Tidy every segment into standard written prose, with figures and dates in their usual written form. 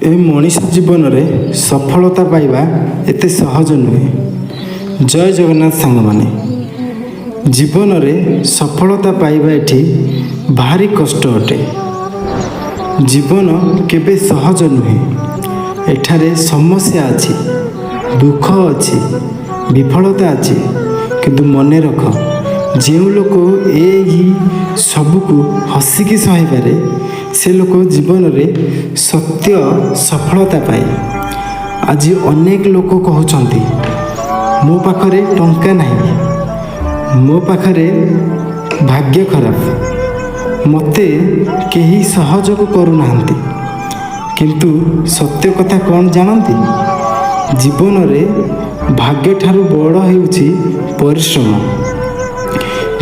ଏ ମଣିଷ ଜୀବନରେ ସଫଳତା ପାଇବା ଏତେ ସହଜ ନୁହେଁ। ଜୟ ଜଗନ୍ନାଥ ସାଙ୍ଗମାନେ। ଜୀବନରେ ସଫଳତା ପାଇବା ଏଠି ଭାରି କଷ୍ଟ ଅଟେ। ଜୀବନ କେବେ ସହଜ ନୁହେଁ। ଏଠାରେ ସମସ୍ୟା ଅଛି, ଦୁଃଖ ଅଛି, ବିଫଳତା ଅଛି। କିନ୍ତୁ ମନେ ରଖ, ଯେଉଁ ଲୋକ ଏହି ସବୁକୁ ହସିକି ସହିପାରେ ସେ ଲୋକ ଜୀବନରେ ସତ୍ୟ ସଫଳତା ପାଏ। ଆଜି ଅନେକ ଲୋକ କହୁଛନ୍ତି, ମୋ ପାଖରେ ଟଙ୍କା ନାହିଁ, ମୋ ପାଖରେ ଭାଗ୍ୟ ଖରାପ, ମୋତେ କେହି ସହଯୋଗ କରୁନାହାନ୍ତି। କିନ୍ତୁ ସତ୍ୟ କଥା କ'ଣ ଜାଣନ୍ତି? ଜୀବନରେ ଭାଗ୍ୟଠାରୁ ବଡ଼ ହେଉଛି ପରିଶ୍ରମ।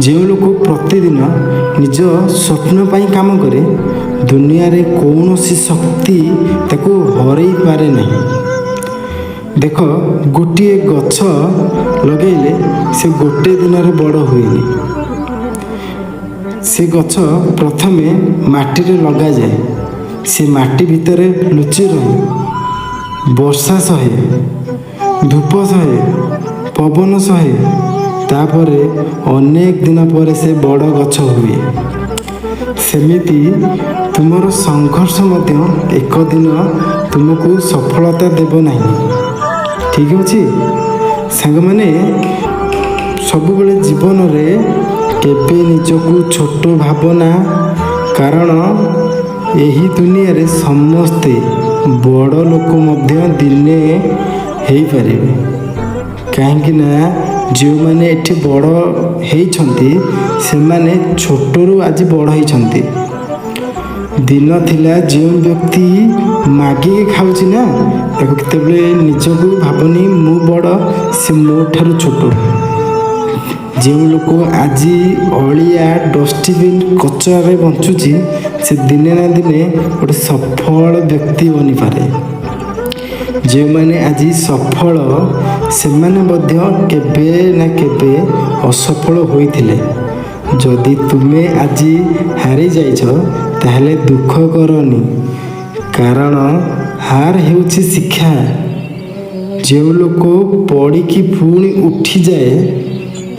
ଯେଉଁ ଲୋକ ପ୍ରତିଦିନ ନିଜ ସ୍ୱପ୍ନ ପାଇଁ କାମ କରେ, ଦୁନିଆରେ କୌଣସି ଶକ୍ତି ତାକୁ ହରେଇ ପାରେ ନାହିଁ। ଦେଖ, ଗୋଟିଏ ଗଛ ଲଗାଇଲେ ସେ ଗୋଟେ ଦିନରେ ବଡ଼ ହୁଏନି। ସେ ଗଛ ପ୍ରଥମେ ମାଟିରେ ଲଗାଯାଏ। ସେ ମାଟି ଭିତରେ ଲୁଚି ରହେ, ବର୍ଷା ସହେ, ଧୂପ ସହେ, ପବନ ସହେ। ତାପରେ ଅନେକ ଦିନ ପରେ ସେ ବଡ଼ ଗଛ ହୁଏ। ସେମିତି ତୁମର ସଂଘର୍ଷ ମଧ୍ୟ ଏକ ଦିନ ତୁମକୁ ସଫଳତା ଦେବ ନାହିଁ। ଠିକ୍ ଅଛି ସାଙ୍ଗମାନେ? ସବୁବେଳେ ଜୀବନରେ କେବେ ନିଜକୁ ଛୋଟ ଭାବନା, କାରଣ ଏହି ଦୁନିଆରେ ସମସ୍ତେ ବଡ଼ ଲୋକ ମଧ୍ୟ ଦିନେ ହେଇପାରିବେ। କାହିଁକି ନା ଯେଉଁମାନେ ଏଠି ବଡ଼ ହେଇଛନ୍ତି ସେମାନେ ଛୋଟରୁ ଆଜି ବଡ଼ ହେଇଛନ୍ତି। ଦିନ ଥିଲା ଯେଉଁ ବ୍ୟକ୍ତି ମାଗିକି ଖାଉଛି ନା, ତାକୁ କେତେବେଳେ ନିଜକୁ ଭାବନି ମୁଁ ବଡ଼, ସେ ମୋ ଠାରୁ ଛୋଟ। ଯେଉଁ ଲୋକ ଆଜି ଅଳିଆ ଡଷ୍ଟବିନ୍ କଚରାରେ ବଞ୍ଚୁଛି, ସେ ଦିନେ ନା ଦିନେ ଗୋଟେ ସଫଳ ବ୍ୟକ୍ତି ବନିପାରେ। ଯେଉଁମାନେ ଆଜି ସଫଳ, ସେମାନେ ମଧ୍ୟ କେବେ ନା କେବେ ଅସଫଳ ହୋଇଥିଲେ। ଯଦି ତୁମେ ଆଜି ହାରିଯାଇଛ, ତାହେଲେ ଦୁଃଖ କରନି, କାରଣ ହାର ହେଉଛି ଶିକ୍ଷା। ଯେଉଁ ଲୋକ ପଡ଼ିକି ପୁଣି ଉଠିଯାଏ,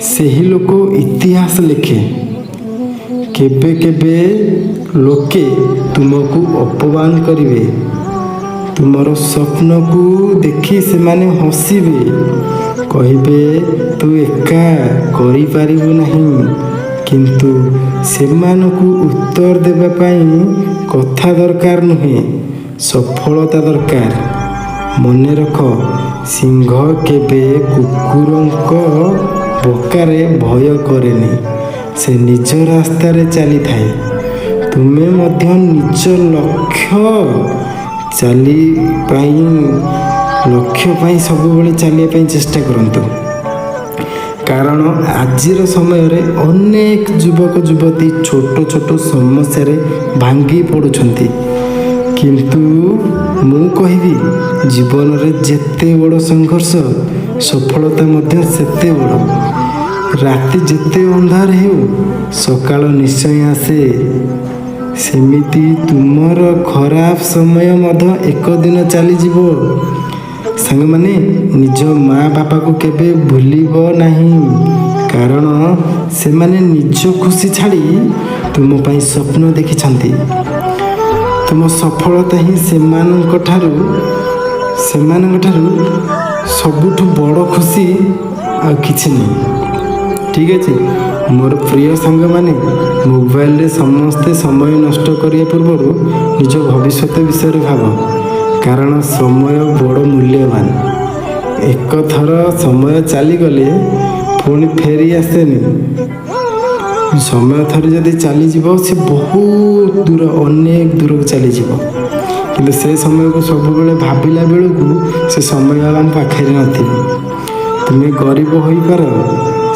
ସେହି ଲୋକ ଇତିହାସ ଲେଖେ। କେବେ କେବେ ଲୋକେ ତୁମକୁ ଅପମାନ କରିବେ, ତୁମର ସ୍ୱପ୍ନକୁ ଦେଖି ସେମାନେ ହସିବେ, କହିବେ ତୁ ଏକା କରିପାରିବୁ ନାହିଁ। କିନ୍ତୁ ସେମାନଙ୍କୁ ଉତ୍ତର ଦେବା ପାଇଁ କଥା ଦରକାର ନୁହେଁ, ସଫଳତା ଦରକାର। ମନେ ରଖ, ସିଂହ କେବେ କୁକୁରଙ୍କ ଭୋକାରେ ଭୟ କରେନି, ସେ ନିଜ ରାସ୍ତାରେ ଚାଲିଥାଏ। ତୁମେ ମଧ୍ୟ ନିଜ ଲକ୍ଷ୍ୟ ପାଇଁ ସବୁବେଳେ ଚାଲିବା ପାଇଁ ଚେଷ୍ଟା କରନ୍ତୁ। କାରଣ ଆଜିର ସମୟରେ ଅନେକ ଯୁବକ ଯୁବତୀ ଛୋଟ ଛୋଟ ସମସ୍ୟାରେ ଭାଙ୍ଗି ପଡ଼ୁଛନ୍ତି। କିନ୍ତୁ ମୁଁ କହିବି, ଜୀବନରେ ଯେତେ ବଡ଼ ସଂଘର୍ଷ, ସଫଳତା ମଧ୍ୟ ସେତେ ବଡ଼। ରାତି ଯେତେ ଅନ୍ଧାର ହେଉ, ସକାଳ ନିଶ୍ଚୟ ଆସେ। ସେମିତି ତୁମର ଖରାପ ସମୟ ମଧ୍ୟ ଏକ ଦିନ ଚାଲିଯିବ। ସାଙ୍ଗମାନେ, ନିଜ ମା ବାପାକୁ କେବେ ଭୁଲିବ ନାହିଁ, କାରଣ ସେମାନେ ନିଜ ଖୁସି ଛାଡ଼ି ତୁମ ପାଇଁ ସ୍ୱପ୍ନ ଦେଖିଛନ୍ତି। ତୁମ ସଫଳତା ହିଁ ସେମାନଙ୍କ ଠାରୁ ସବୁଠୁ ବଡ଼ ଖୁସି ଆଉ କିଛି ନାହିଁ। ଠିକ୍ ଅଛି ମୋର ପ୍ରିୟ ସାଙ୍ଗମାନେ, ମୋବାଇଲରେ ସମସ୍ତେ ସମୟ ନଷ୍ଟ କରିବା ପୂର୍ବରୁ ନିଜ ଭବିଷ୍ୟତ ବିଷୟରେ ଭାବ, କାରଣ ସମୟ ବଡ଼ ମୂଲ୍ୟବାନ। ଏକ ଥର ସମୟ ଚାଲିଗଲେ ପୁଣି ଫେରି ଆସେନି। ସମୟ ଥରେ ଯଦି ଚାଲିଯିବ, ସେ ବହୁତ ଦୂର, ଅନେକ ଦୂରକୁ ଚାଲିଯିବ। କିନ୍ତୁ ସେ ସମୟକୁ ସବୁବେଳେ ଭାବିଲା ବେଳକୁ ସେ ସମୟ ଆଉ ଆମ ପାଖରେ ନଥିବ। ତୁମେ ଗରିବ ହୋଇପାର,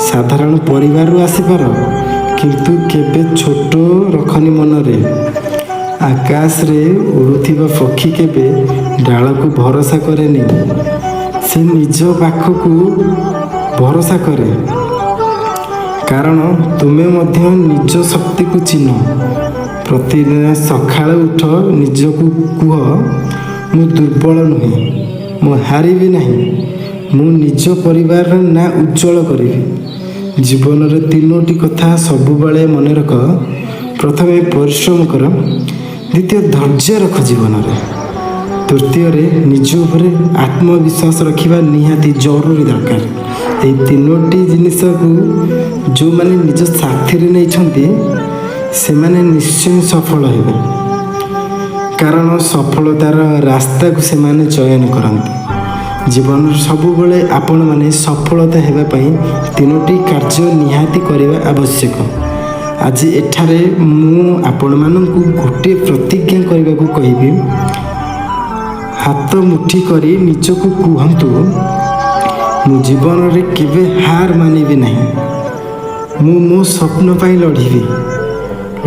ସାଧାରଣ ପରିବାରରୁ ଆସିପାର, କିନ୍ତୁ କେବେ ଛୋଟ ରଖନି ମନରେ। ଆକାଶରେ ଉଡ଼ୁଥିବା ପକ୍ଷୀ କେବେ ଡାଳକୁ ଭରସା କରେନି, ସେ ନିଜ ପାଖକୁ ଭରସା କରେ। କାରଣ ତୁମେ ମଧ୍ୟ ନିଜ ଶକ୍ତିକୁ ଚିହ୍ନ। ପ୍ରତିଦିନ ସକାଳେ ଉଠ, ନିଜକୁ କୁହ ମୁଁ ଦୁର୍ବଳ ନୁହେଁ, ମୁଁ ହାରିବି ନାହିଁ। ମୁଁ ନିଜ ପରିବାରର ନାଁ ଉଜ୍ଜ୍ୱଳ କରିବି। ଜୀବନରେ 3ଟି କଥା ସବୁବେଳେ ମନେ ରଖ। ପ୍ରଥମେ ପରିଶ୍ରମ କର, ଦ୍ୱିତୀୟ ଧୈର୍ଯ୍ୟ ରଖ ଜୀବନରେ, ତୃତୀୟରେ ନିଜ ଉପରେ ଆତ୍ମବିଶ୍ୱାସ ରଖିବା ନିହାତି ଜରୁରୀ ଦରକାର। ଏହି 3ଟି ଜିନିଷକୁ ଯେଉଁମାନେ ନିଜ ସାଥିରେ ନେଇଛନ୍ତି ସେମାନେ ନିଶ୍ଚୟ ସଫଳ ହେବେ, କାରଣ ସଫଳତାର ରାସ୍ତାକୁ ସେମାନେ ଚୟନ କରନ୍ତି। ଜୀବନରେ ସବୁବେଳେ ଆପଣମାନେ ସଫଳତା ହେବା ପାଇଁ 3ଟି କାର୍ଯ୍ୟ ନିହାତି କରିବା ଆବଶ୍ୟକ। ଆଜି ଏଠାରେ ମୁଁ ଆପଣମାନଙ୍କୁ ଗୋଟିଏ ପ୍ରତିଜ୍ଞା କରିବାକୁ କହିବି। ହାତ ମୁଠି କରି ନିଜକୁ କୁହନ୍ତୁ, ମୁଁ ଜୀବନରେ କେବେ ହାର ମାନିବି ନାହିଁ। ମୁଁ ମୋ ସ୍ୱପ୍ନ ପାଇଁ ଲଢ଼ିବି।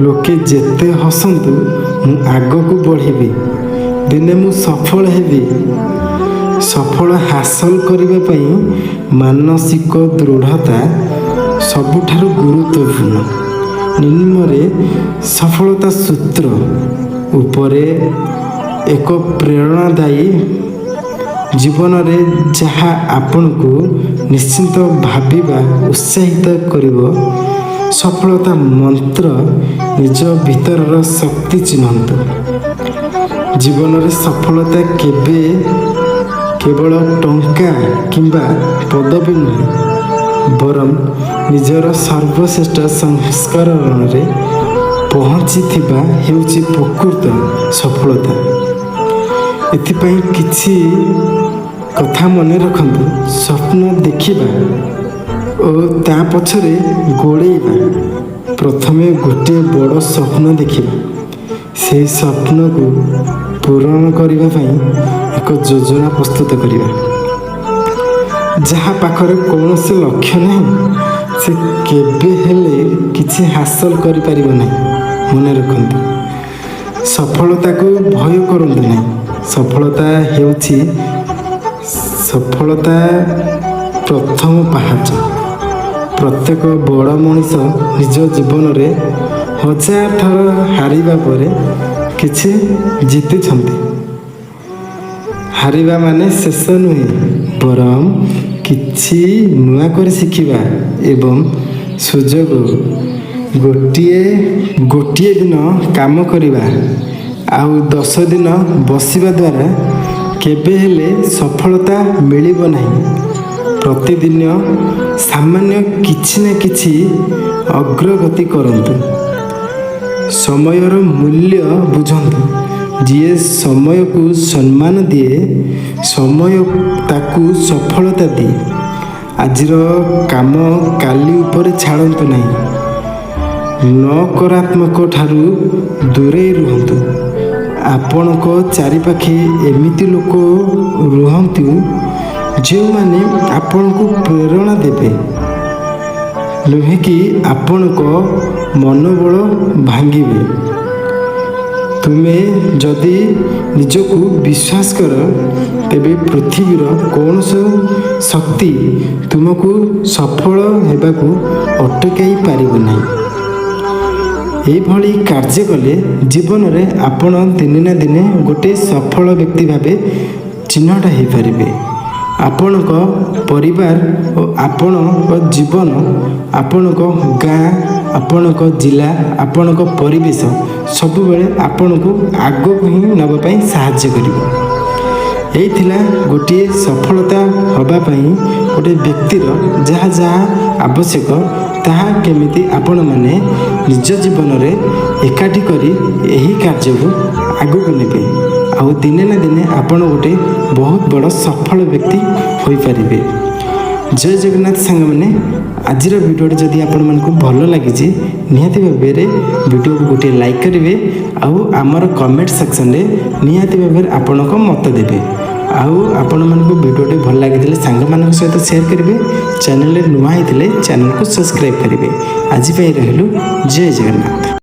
ଲୋକେ ଯେତେ ହସନ୍ତୁ ମୁଁ ଆଗକୁ ବଢ଼ିବି। ଦିନେ ମୁଁ ସଫଳ ହେବି। ସଫଳ ହାସଲ କରିବା ପାଇଁ ମାନସିକ ଦୃଢ଼ତା ସବୁଠାରୁ ଗୁରୁତ୍ୱପୂର୍ଣ୍ଣ। ନିମ୍ନରେ ସଫଳତା ସୂତ୍ର ଉପରେ ଏକ ପ୍ରେରଣାଦାୟୀ ଜୀବନରେ ଯାହା ଆପଣଙ୍କୁ ନିଶ୍ଚିନ୍ତ ଭାବିବା ଉତ୍ସାହିତ କରିବ। ସଫଳତା ମନ୍ତ୍ର ନିଜ ଭିତରର ଶକ୍ତି ଚିହ୍ନନ୍ତୁ। ଜୀବନରେ ସଫଳତା କେବଳ ଟଙ୍କା କିମ୍ବା ପଦବୀ ନୁହେଁ, ବରଂ ନିଜର ସର୍ବଶ୍ରେଷ୍ଠ ସଂସ୍କରଣରେ ପହଞ୍ଚିଥିବା ହେଉଛି ପ୍ରକୃତ ସଫଳତା। ଏଥିପାଇଁ କିଛି କଥା ମନେ ରଖନ୍ତୁ। ସ୍ୱପ୍ନ ଦେଖିବା ଓ ତା ପଛରେ ଗୋଡ଼େଇବା। ପ୍ରଥମେ ଗୋଟିଏ ବଡ଼ ସ୍ୱପ୍ନ ଦେଖିବା। ସେହି ସ୍ୱପ୍ନକୁ ପୂରଣ କରିବା ପାଇଁ ଏକ ଯୋଜନା ପ୍ରସ୍ତୁତ କରିବା। ଯାହା ପାଖରେ କୌଣସି ଲକ୍ଷ୍ୟ ନାହିଁ ସେ କେବେ ହେଲେ କିଛି ହାସଲ କରିପାରିବ ନାହିଁ। ମନେ ରଖନ୍ତୁ, ସଫଳତାକୁ ଭୟ କରନ୍ତୁ ନାହିଁ। ସଫଳତା ପ୍ରଥମ ପାହାଚ। ପ୍ରତ୍ୟେକ ବଡ଼ ମଣିଷ ନିଜ ଜୀବନରେ 1000 ଥର ହାରିବା ପରେ କିଛି ଜିତିଛନ୍ତି। ହାରିବା ମାନେ ଶେଷ ନୁହେଁ, ବରଂ କିଛି ନୂଆ କରି ଶିଖିବା ଏବଂ ସୁଯୋଗ। ଗୋଟିଏ ଦିନ କାମ କରିବା ଆଉ 10 ଦିନ ବସିବା ଦ୍ୱାରା କେବେ ହେଲେ ସଫଳତା ମିଳିବ ନାହିଁ। ପ୍ରତିଦିନ ସାମାନ୍ୟ କିଛି ନା କିଛି ଅଗ୍ରଗତି କରନ୍ତୁ। ସମୟର ମୂଲ୍ୟ ବୁଝନ୍ତୁ। ଯିଏ ସମୟକୁ ସମ୍ମାନ ଦିଏ, ସମୟ ତାକୁ ସଫଳତା ଦିଏ। ଆଜିର କାମ କାଲି ଉପରେ ଛାଡ଼ନ୍ତୁ ନାହିଁ। ନକାରାତ୍ମକ ଠାରୁ ଦୂରେଇ ରୁହନ୍ତୁ। ଆପଣଙ୍କ ଚାରିପାଖେ ଏମିତି ଲୋକ ରୁହନ୍ତୁ ଯେଉଁମାନେ ଆପଣଙ୍କୁ ପ୍ରେରଣା ଦେବେ, ନୁହେଁ କି ଆପଣଙ୍କ ମନୋବଳ ଭାଙ୍ଗିବେ। ତୁମେ ଯଦି ନିଜକୁ ବିଶ୍ୱାସ କର, ତେବେ ପୃଥିବୀର କୌଣସି ଶକ୍ତି ତୁମକୁ ସଫଳ ହେବାକୁ ଅଟକାଇ ପାରିବ ନାହିଁ। ଏହିଭଳି କାର୍ଯ୍ୟ କଲେ ଜୀବନରେ ଆପଣ ଦିନେ ନା ଦିନେ ଗୋଟିଏ ସଫଳ ବ୍ୟକ୍ତି ଭାବେ ଚିହ୍ନଟ ହୋଇପାରିବେ। ଆପଣଙ୍କ ପରିବାର ଓ ଆପଣଙ୍କ ଜୀବନ, ଆପଣଙ୍କ ଗାଁ, ଆପଣଙ୍କ ଜିଲ୍ଲା, ଆପଣଙ୍କ ପରିବେଶ ସବୁବେଳେ ଆପଣଙ୍କୁ ଆଗକୁ ହିଁ ନେବା ପାଇଁ ସାହାଯ୍ୟ କରିବ। ଏହି ଥିଲା ଗୋଟିଏ ସଫଳତା ହେବା ପାଇଁ ଗୋଟିଏ ବ୍ୟକ୍ତିର ଯାହା ଆବଶ୍ୟକ ତାହା କେମିତି ଆପଣମାନେ ନିଜ ଜୀବନରେ ଏକାଠି କରି ଏହି କାର୍ଯ୍ୟକୁ ଆଗକୁ ନେବେ। ଆଉ ଦିନେ ନା ଦିନେ ଆପଣ ଗୋଟେ ବହୁତ ବଡ଼ ସଫଳ ବ୍ୟକ୍ତି ହୋଇପାରିବେ। ଜୟ ଜଗନ୍ନାଥ ସାଙ୍ଗମାନେ, ଆଜିର ଭିଡ଼ିଓଟି ଯଦି ଆପଣମାନଙ୍କୁ ଭଲ ଲାଗିଛି ନିହାତି ଭାବରେ ଭିଡ଼ିଓକୁ ଗୋଟିଏ ଲାଇକ୍ କରିବେ ଆଉ ଆମର କମେଣ୍ଟ ସେକ୍ସନରେ ନିହାତି ଭାବରେ ଆପଣଙ୍କ ମତ ଦେବେ। ଆଉ ଆପଣମାନଙ୍କୁ ଭିଡ଼ିଓଟି ଭଲ ଲାଗିଥିଲେ ସାଙ୍ଗମାନଙ୍କ ସହିତ ସେୟାର କରିବେ। ଚ୍ୟାନେଲରେ ନୂଆ ହେଇଥିଲେ ଚ୍ୟାନେଲକୁ ସବସ୍କ୍ରାଇବ୍ କରିବେ। ଆଜି ପାଇଁ ରହିଲୁ, ଜୟ ଜଗନ୍ନାଥ।